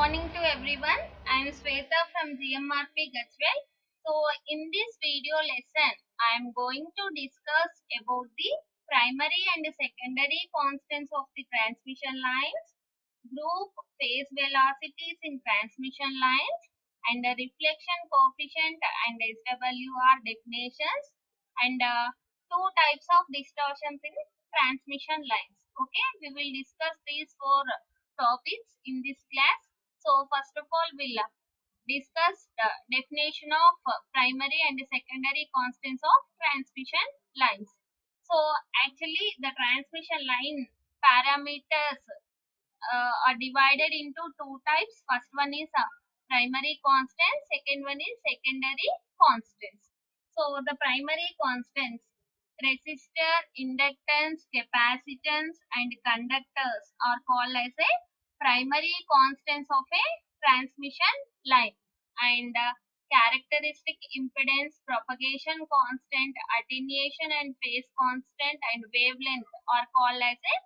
morning to everyone. I am Sweta from GMRP Gachwell. So in this video lesson, I am going to discuss about the primary and secondary constants of the transmission lines, group phase velocities in transmission lines, and the reflection coefficient and SWR definitions, and two types of distortions in transmission lines. Okay, we will discuss these four topics in this class. So first of all, we'll discuss the definition of primary and secondary constants of transmission lines. So actually the transmission line parameters are divided into two types. First one is primary constant, second one is secondary constants. So the primary constants, resistor, inductance, capacitance and conductors are called as a primary constants of a transmission line, and characteristic impedance, propagation constant, attenuation and phase constant and wavelength are called as a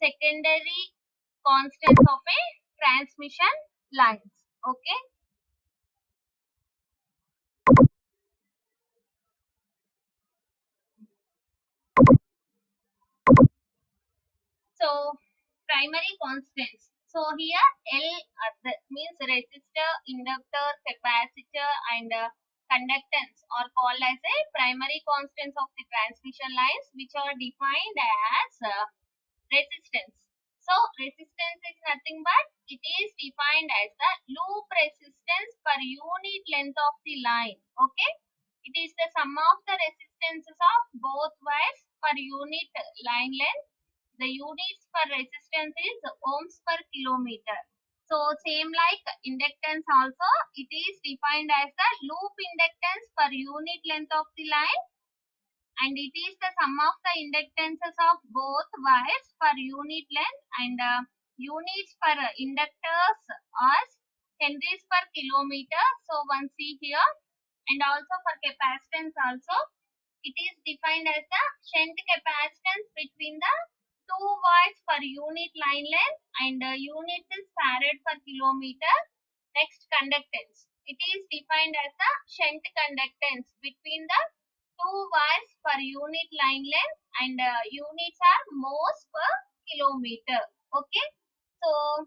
secondary constants of a transmission lines. Okay, so primary constants. So here L means resistor, inductor, capacitor and conductance are called as a primary constants of the transmission lines, which are defined as resistance. So resistance is nothing but it is defined as the loop resistance per unit length of the line. Okay, it is the sum of the resistances of both wires per unit line length. The units for resistance is ohms per kilometer. So same like inductance also, it is defined as the loop inductance per unit length of the line, and it is the sum of the inductances of both wires per unit length, and units for inductors are henries per kilometer. So one see here, and also for capacitance also, it is defined as the shunt capacitance between the two wires per unit line length, and units is farad per kilometer. Next, conductance, it is defined as the shunt conductance between the two wires per unit line length, and units are mhos per kilometer. Okay, so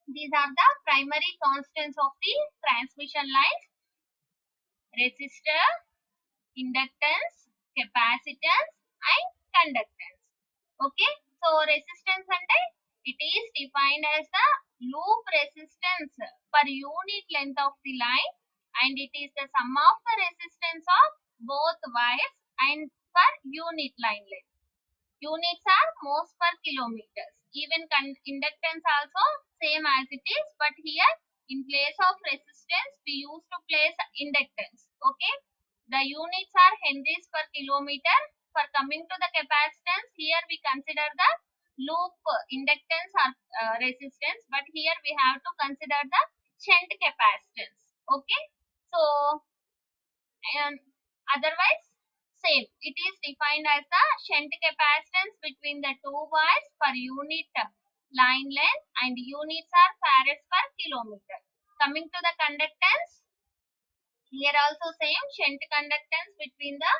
these are the primary constants of the transmission lines: resistor, inductance, capacitance and conductance. Okay, so resistance ante it is defined as the loop resistance per unit length of the line, and it is the sum of the resistance of both wires and per unit line length. Units are mhos per kilometers. Even inductance also same as it is, but here in place of resistance we used to place inductance. Okay, the units are henries per kilometer. For coming to the capacitance, here we consider the loop inductance or resistance, but here we have to consider the shunt capacitance. Okay, so and otherwise same, it is defined as the shunt capacitance between the two wires per unit line length, and units are farads per kilometer. Coming to the conductance, here also same, shunt conductance between the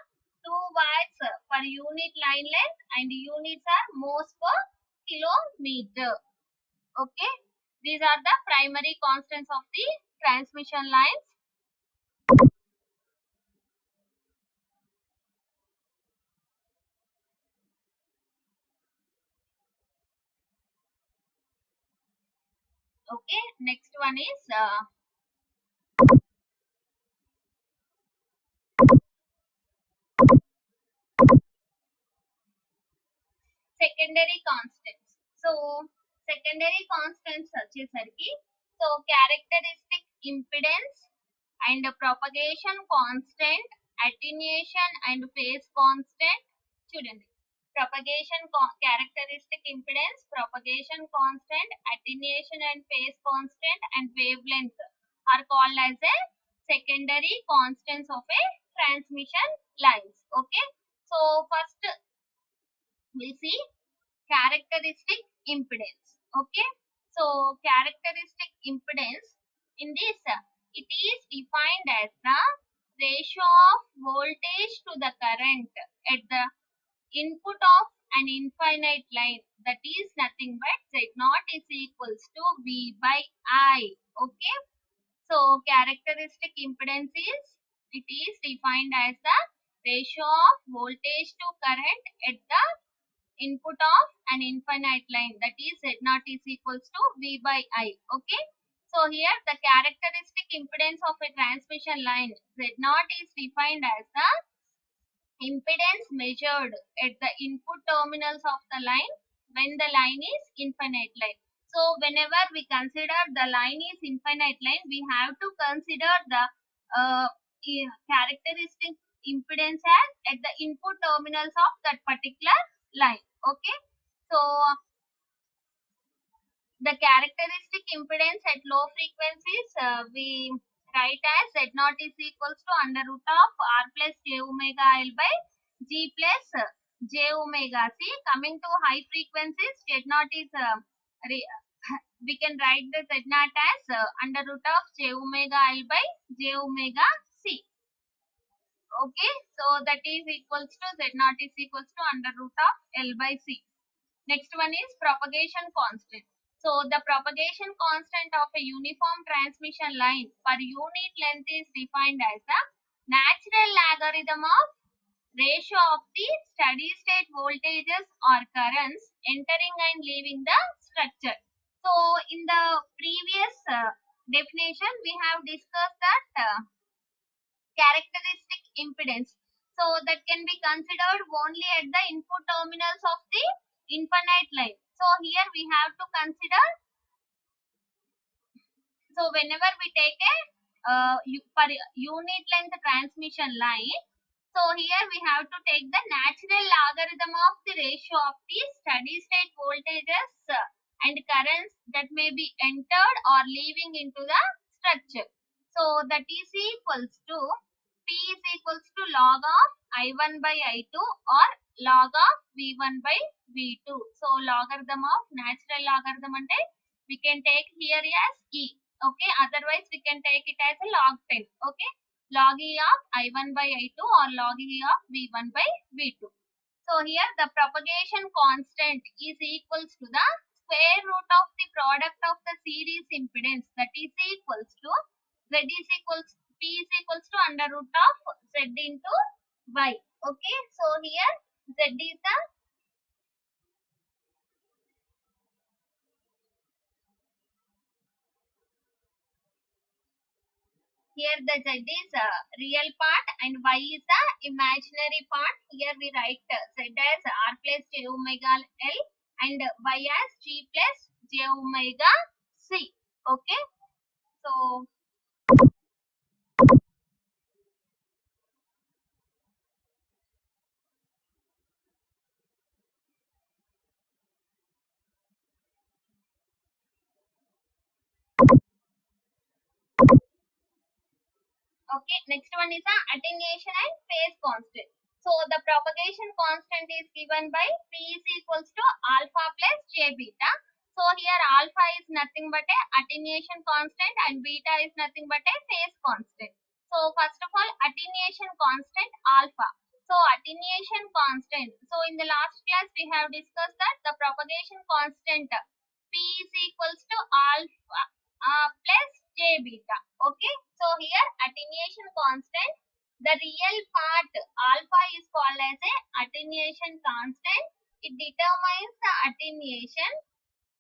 two wires per unit line length, and units are mhos per kilometer. Okay, these are the primary constants of the transmission lines. Okay, next one is secondary constants. So secondary constants వచ్చేసరికి, so characteristic impedance and propagation constant, attenuation and phase constant. చూడండి, propagation characteristic impedance, propagation constant, attenuation and phase constant and wavelength are called as a secondary constants of a transmission lines. Okay, so first we'll see characteristic impedance. Okay, So characteristic impedance in this, it is defined as the ratio of voltage to the current at the input of an infinite line, that is nothing but Z naught is equals to V by I. Okay. So characteristic impedance is, it is defined as the ratio of voltage to current at the input of an infinite line, that is Z naught is equals to V by I. Okay. So here the characteristic impedance of a transmission line Z naught is defined as the impedance measured at the input terminals of the line when the line is infinite line. So whenever we consider the line is infinite line, we have to consider the characteristic impedance as at the input terminals of that particular line. Okay. So the characteristic impedance at low frequencies, we write as Z naught is equals to under root of R plus J omega L by G plus J omega C. Coming to high frequencies, Z naught is we can write the Z naught as under root of J omega L by J omega C. Okay, so that is equals to Z naught is equals to under root of L by C. Next one is propagation constant. So the propagation constant of a uniform transmission line per unit length is defined as the natural logarithm of ratio of the steady state voltages or currents entering and leaving the structure. So in the previous definition, we have discussed that characteristic impedance. So that can be considered only at the input terminals of the infinite line. So here we have to consider, so whenever we take a per unit length transmission line, so here we have to take the natural logarithm of the ratio of the steady state voltages and currents that may be entered or leaving into the structure. So that is equals to P is equals to log of I1 by I2 or log of V1 by V2. So logarithm of natural logarithm ante we can take here as E. Okay, otherwise we can take it as a log 10. Okay, log E of I1 by I2 or log E of V1 by V2. So here the propagation constant is equals to the square root of the product of the series impedance, that is equals to Z is equals P is equals to under root of Z into Y. Okay, so here Z is the here the Z is a real part and Y is the imaginary part. Here we write Z as R plus J omega L and Y as G plus J omega C. Okay, so okay, next one is the attenuation and phase constant. So the propagation constant is given by P is equals to alpha plus J beta. So here alpha is nothing but a attenuation constant and beta is nothing but a phase constant. So first of all, attenuation constant alpha. So attenuation constant. So in the last class we have discussed that the propagation constant P is equals to alpha plus J beta. Okay. So here attenuation constant, the real part alpha is called as a attenuation constant. It determines the attenuation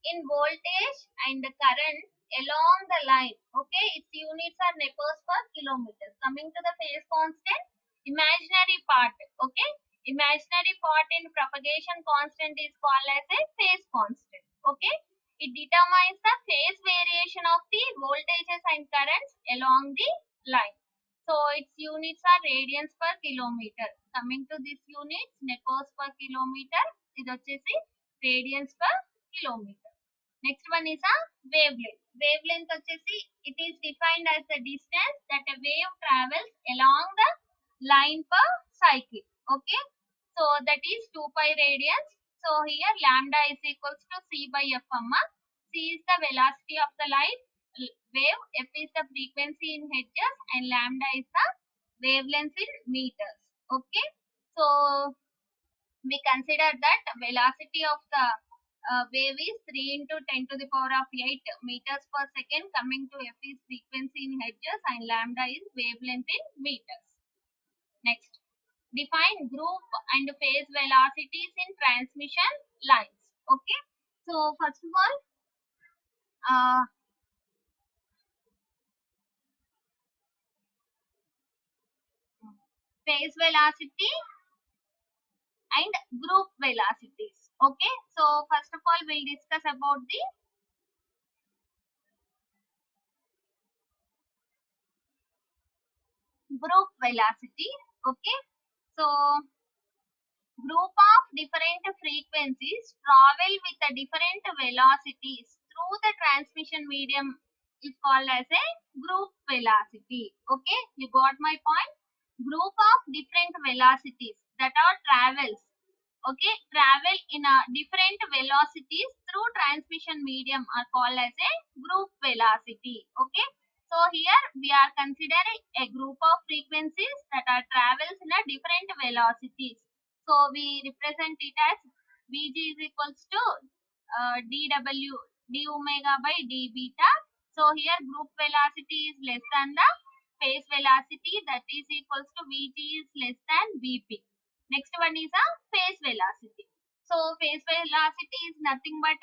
in voltage and current along the line. Okay, its units are nepers per kilometer. Coming to the phase constant, imaginary part. Okay, imaginary part in propagation constant is called as a phase constant. Okay, it determines the phase variation of the voltages and currents along the line. So its units are radians per kilometer. Coming to this units, nepers per kilometer, ఇది వచ్చేసి radians per kilometer. Next one is a wavelength. Wavelength వచ్చేసి it is defined as the distance that a wave travels along the line per cycle. Okay, so that is 2 pi radians. So here lambda is equals to C by F. C is the velocity of the light wave, F is the frequency in hertz, and lambda is the wavelength in meters. Okay, so we consider that velocity of the wave is 3 into 10 to the power of 8 meters per second, coming to F is frequency in hertz and lambda is wavelength in meters. Next, define group and phase velocities in transmission lines. Okay, so first of all, phase velocity and group velocities. Okay, so first of all, we'll discuss about the group velocity. Okay, so group of different frequencies travel with a different velocities through the transmission medium is called as a group velocity. Okay, you got my point? Group of different velocities that are travels. Okay, travel in a different velocities through transmission medium are called as a group velocity. Okay, so here we are considering a group of frequencies that are travels in a different velocities. So we represent it as Vg is equals to dw d omega by d beta. So here group velocity is less than the phase velocity, that is equals to Vg is less than Vp. Next one is a phase velocity. So phase velocity is nothing but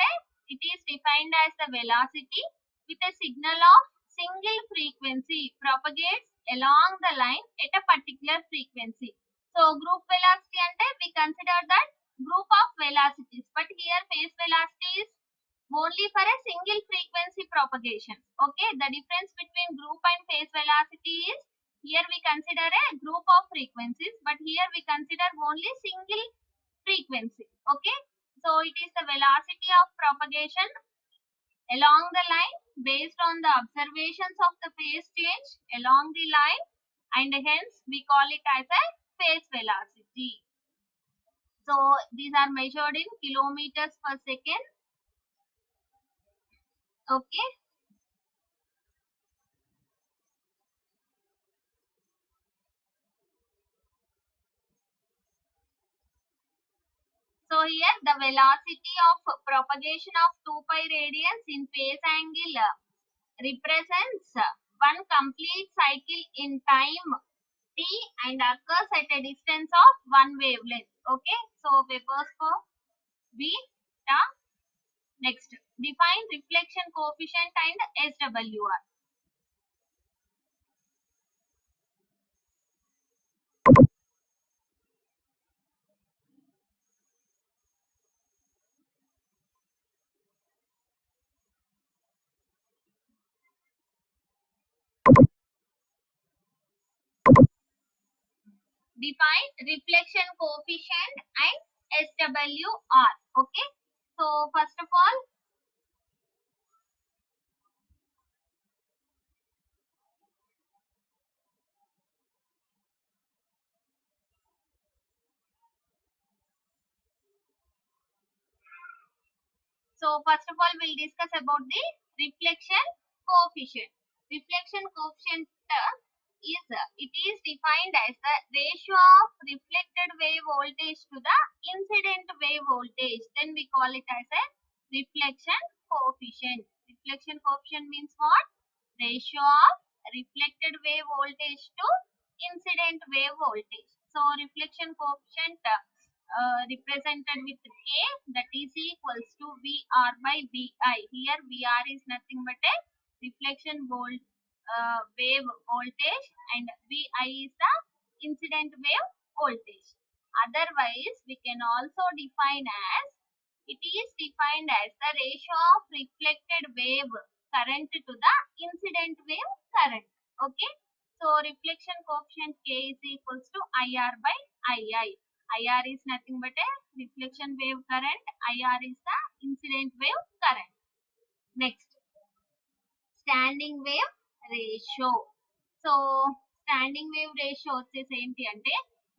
it is defined as the velocity with a signal of single frequency propagates along the line at a particular frequency. So group velocity ante we consider that group of velocities, but here phase velocity is only for a single frequency propagation. Okay, the difference between group and phase velocity is here we consider a group of frequencies, but here we consider only single frequency. Okay, so it is the velocity of propagation along the line based on the observations of the phase change along the line, and hence we call it as a phase velocity. So these are measured in kilometers per second. Okay, so here the velocity of propagation of 2 pi radians in phase angle represents one complete cycle in time t and occurs at a distance of one wavelength. Okay, so Weber's per beta. Next, define reflection coefficient and SWR. Define reflection coefficient and SWR. Okay, so first of all, we'll discuss about the reflection coefficient. Reflection coefficient it is defined as the ratio of reflected wave voltage to the incident wave voltage. Then we call it as a reflection coefficient. Reflection coefficient means what? Ratio of reflected wave voltage to incident wave voltage. So reflection coefficient represented with K, that is equals to VR by VI. Here VR is nothing but a reflection wave voltage and VI is the incident wave voltage. Otherwise, we can also define as it is defined as the ratio of reflected wave current to the incident wave current. Okay, so reflection coefficient K is equals to IR by II. IR is nothing but a reflection wave current, IR is the incident wave current. Next, standing wave ratio. So standing wave ratio వచ్చేసి ఏంటి అంటే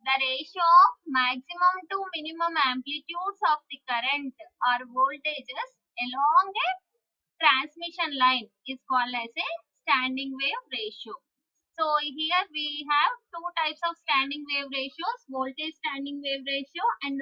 the ratio of maximum to minimum amplitudes of the current or voltages along a transmission line is called as a standing wave ratio. So here we have two types of standing wave ratios, voltage standing wave ratio and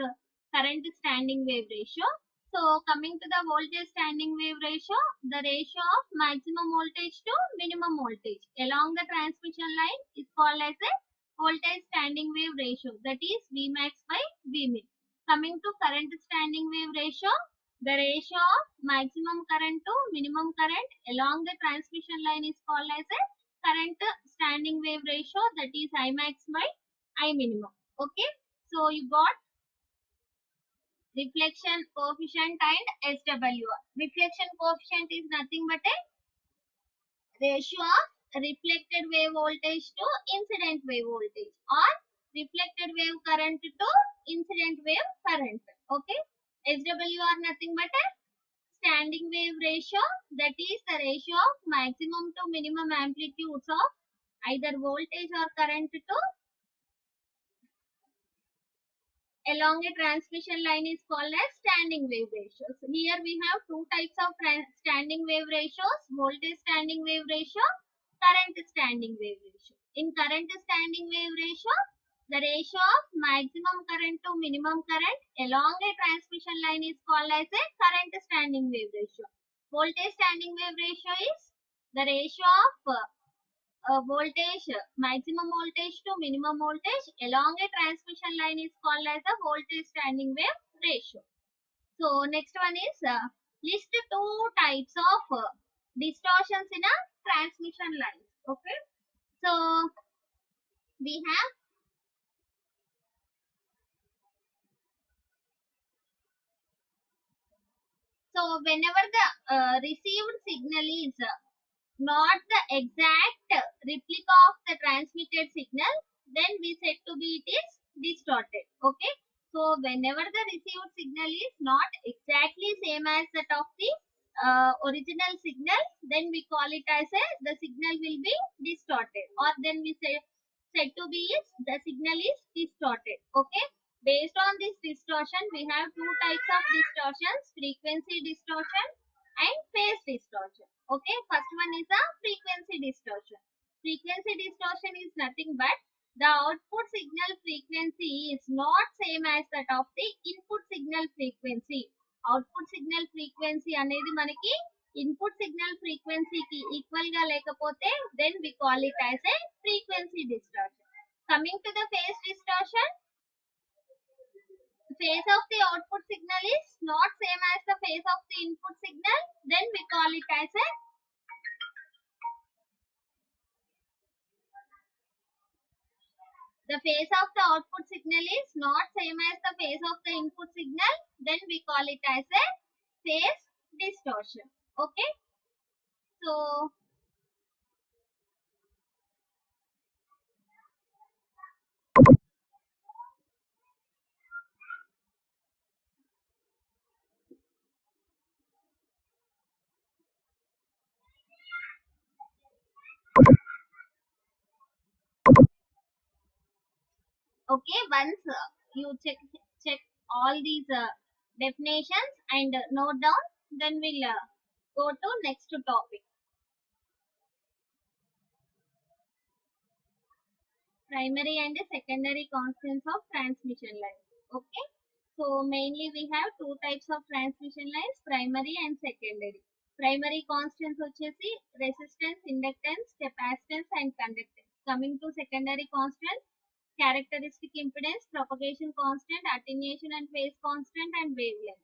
current standing wave ratio. So coming to the voltage standing wave ratio, the ratio of maximum voltage to minimum voltage along the transmission line is called as a voltage standing wave ratio, that is Vmax by Vmin. Coming to current standing wave ratio, the ratio of maximum current to minimum current along the transmission line is called as a current standing wave ratio, that is I max by I minimum. Okay, so you got reflection coefficient and SWR. Reflection coefficient is nothing but a ratio of reflected wave voltage to incident wave voltage or reflected wave current to incident wave current. Okay, SWR nothing but a standing wave ratio, that is the ratio of maximum to minimum amplitudes of either voltage or current to along a transmission line is called as standing wave ratios. Here we have two types of standing wave ratios, voltage standing wave ratio, current standing wave ratio. In current standing wave ratio, the ratio of maximum current to minimum current along a transmission line is called as a current standing wave ratio. Voltage standing wave ratio is the ratio of voltage, maximum voltage to minimum voltage along a transmission line is called as a voltage standing wave ratio. So next one is list two types of distortions in a transmission line. Okay, so we have whenever the received signal is not the exact replica of the transmitted signal, then we said to be it is distorted. Okay, so whenever the received signal is not exactly same as that of the original signal, then we call it as a the signal will be distorted, or then we say said to be is the signal is distorted. Okay, based on this distortion we have two types of distortions, frequency distortion and phase distortion. Okay, first one is a frequency distortion. Frequency distortion is nothing but the output signal frequency is not same as that of the input signal frequency. Output signal frequency అనేది మనకి input signal frequency కి equal గా లేకపోతే then we call it as a frequency distortion. Coming to the phase distortion, phase of the output signal is not same as the phase of the input signal, then we call it as a the phase of the output signal is not same as the phase of the input signal, then we call it as a phase distortion. Okay, so okay, once you check all these definitions and note down, then we'll go to next topic, primary and secondary constants of transmission lines. Okay, so mainly we have two types of transmission lines, primary and secondary. Primary constants వచ్చేసి resistance, inductance, capacitance and conductance. Coming to secondary constants, characteristic impedance, propagation constant, attenuation and phase constant and wavelength.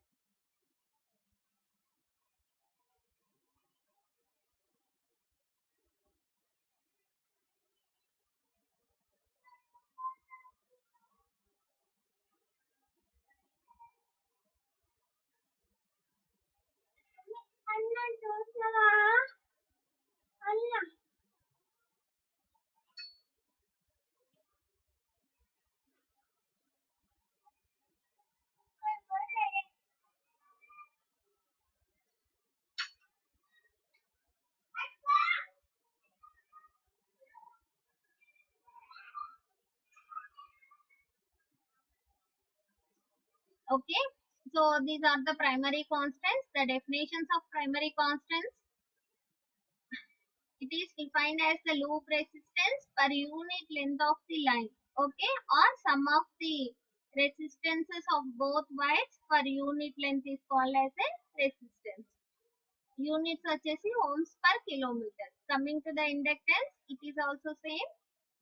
Okay, So these are the primary constants. The definitions of primary constants. It is defined as the loop resistance per unit length of the line. Okay, or sum of the resistances of both wires per unit length is called as a resistance. Units వచ్చేసి ohms per kilometer. Coming to the inductance, it is also same,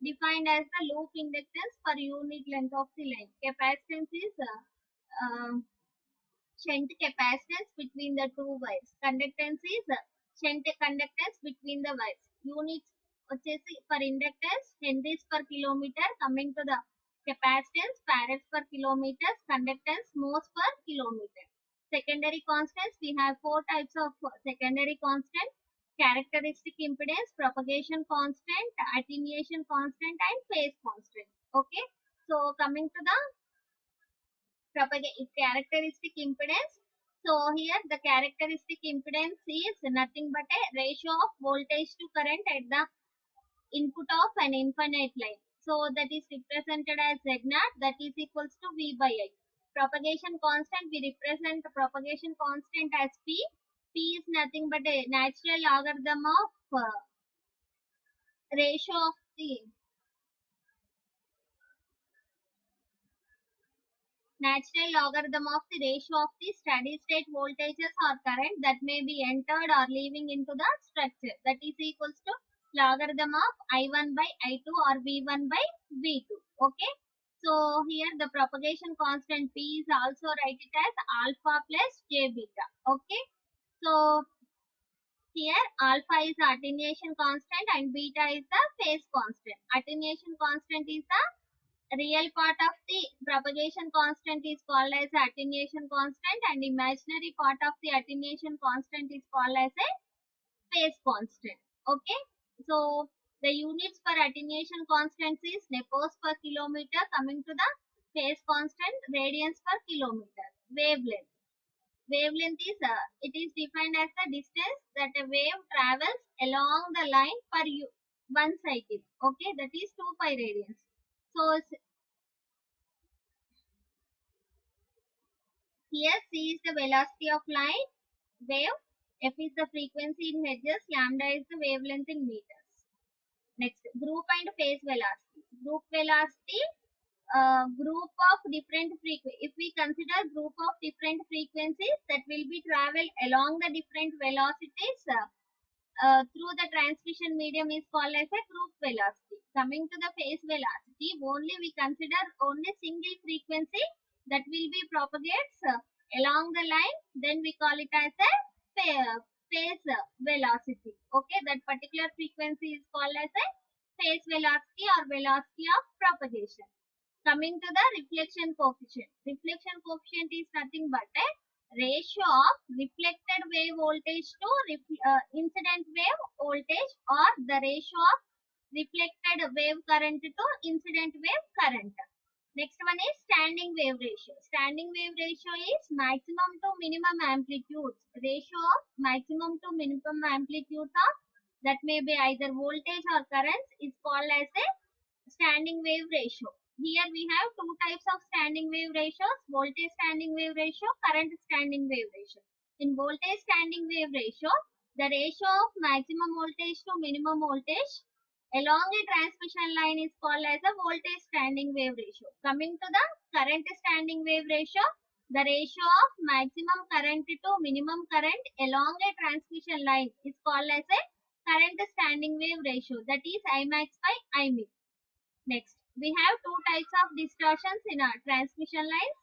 defined as the loop inductance per unit length of the line. Capacitance is shunt capacitance between the two wires. Conductance is shunt conductance between the wires. Units వచ్చేసి for inductance henries per kilometer. Coming to the capacitance, farads per kilometer. Conductance moles per kilometer. Secondary constants, we have four types of secondary constant: characteristic impedance, propagation constant, attenuation constant, and phase constant. Okay, so coming to the characteristic impedance. So here the characteristic impedance is nothing but a ratio of voltage to current at the input of an infinite line. So that is represented as Z naught, that is equals to V by I. Propagation constant, we represent the propagation constant as P. P is nothing but a natural logarithm of ratio of the natural logarithm of the ratio of the steady state voltages or current that may be entered or leaving into the structure, that is equals to logarithm of I1 by I2 or V1 by V2. Okay, so here the propagation constant P is also write it as alpha plus j beta. Okay, so here alpha is the attenuation constant and beta is the phase constant. Attenuation constant is the real part of the propagation constant is called as attenuation constant, and imaginary part of the attenuation constant is called as a phase constant. Okay, so the units for attenuation constant is nepos per kilometer. Coming to the phase constant, radians per kilometer. Wavelength, wavelength is it is defined as the distance that a wave travels along the line per one cycle. Okay, that is 2 pi radians. So here c is the velocity of line wave, f is the frequency in hertz, lambda is the wavelength in meters. Next, group and phase velocity. Group velocity, group of different frequencies. If we consider group of different frequencies that will be travel along the different velocities through the transmission medium is called as a group velocity. Coming to the phase velocity, only we consider only single frequency that will be propagates along the line, then we call it as a phase velocity. Okay, that particular frequency is called as a phase velocity or velocity of propagation. Coming to the reflection coefficient. Reflection coefficient is nothing but a ratio of reflected wave voltage to incident wave voltage, or the ratio of reflected wave current to incident wave current. Next one is standing wave ratio. Standing wave ratio is maximum to minimum amplitudes. Ratio of maximum to minimum amplitudes of that may be either voltage or currents is called as a standing wave ratio. Here we have two types of standing wave ratios: voltage standing wave ratio, current standing wave ratio. In voltage standing wave ratio, the ratio of maximum voltage to minimum voltage along a transmission line is called as a voltage standing wave ratio. Coming to the current standing wave ratio, the ratio of maximum current to minimum current along a transmission line is called as a current standing wave ratio, that is Imax by Imin. Next, we have two types of distortions in our transmission lines.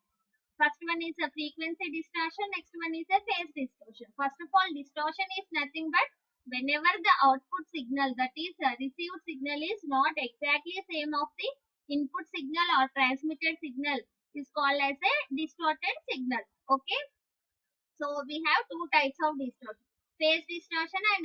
First one is a frequency distortion, next one is a phase distortion. First of all, distortion is nothing but whenever the output signal, that is received signal, is not exactly same of the input signal or transmitted signal is called as a distorted signal. Okay, so we have two types of distortion: phase distortion and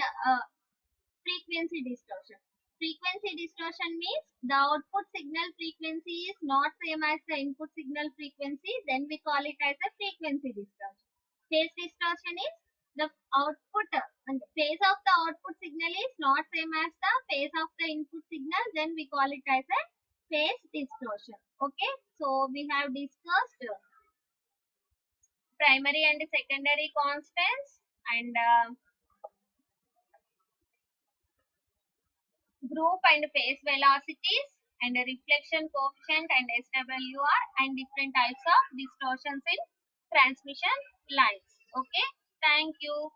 frequency distortion. Frequency distortion means the output signal frequency is not same as the input signal frequency, then we call it as a frequency distortion. Phase distortion is the output and phase of the output signal is not same as the phase of the input signal, then we call it as a phase distortion. Okay, so we have discussed primary and secondary constants, and group and phase velocities, and reflection coefficient and SWR, and different types of distortions in transmission lines. Okay, thank you.